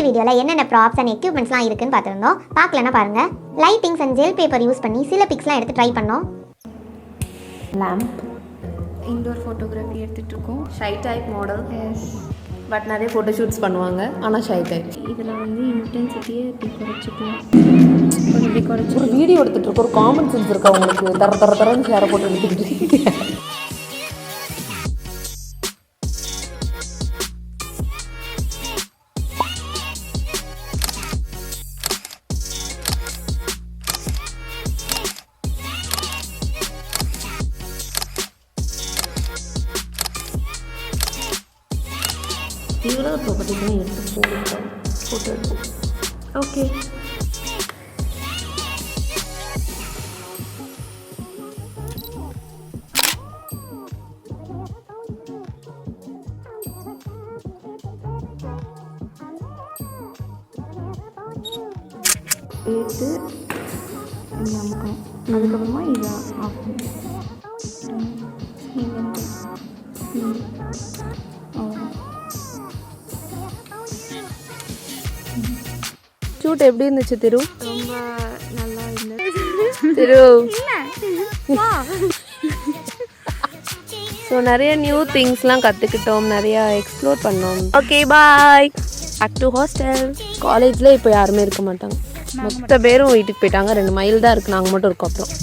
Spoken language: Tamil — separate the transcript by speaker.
Speaker 1: வீடியோவில் என்னென்ன ப்ராப்ஸ் அண்ட் எக்யூப்மெண்ட்ஸ்லாம் இருக்குன்னு பார்த்துருந்தோம். பார்க்கலன்னா பாருங்கள். Lightings and gel paper use பண்ணி சில பிக்ஸ்லாம் எடுத்து ட்ரை பண்ணோம்.
Speaker 2: லேம்ப், இன்டோர் ஃபோட்டோகிராஃபி எடுத்துகிட்ருக்கோம். Shy type model. Yes, but நிறைய ஃபோட்டோ ஷூட்ஸ் பண்ணுவாங்க, ஆனால் ஷை டைப்.
Speaker 3: இதில் வந்து இன்டென்சிட்டியை இப்படி குறைச்சிக்கலாம்.
Speaker 2: ஒரு வீடியோ எடுத்துகிட்டு ஒரு காமன் சென்ஸ் இருக்கா உங்களுக்கு? தரன்னு ஷேரை போட்டு எடுத்துக்கிட்டு இவ்வளோ ப்ராப்பர்ட்டிஸ்லாம் எடுத்து போடுவோம், ஃபோட்டோ எடுப்போம். ஓகே, எடுத்து இங்கே அமுக்கணும். அதுக்கப்புறமா இதை ஆஃப் பண்ணணும். ஷூட் எப்படி இருந்துச்சு திரு?
Speaker 3: ரொம்ப நல்லா இருந்தது
Speaker 2: திரு. ஸோ நிறைய நியூ திங்ஸ்லாம் கற்றுக்கிட்டோம், நிறையா எக்ஸ்ப்ளோர் பண்ணோம். Okay, bye. Back to hostel. காலேஜில் இப்போ யாருமே இருக்க மாட்டாங்க, மொத்த பேரும் வீட்டுக்கு போயிட்டாங்க. 2 மைல் தான் இருக்குது, நாங்கள் மட்டும் இருக்கோம். அப்புறம்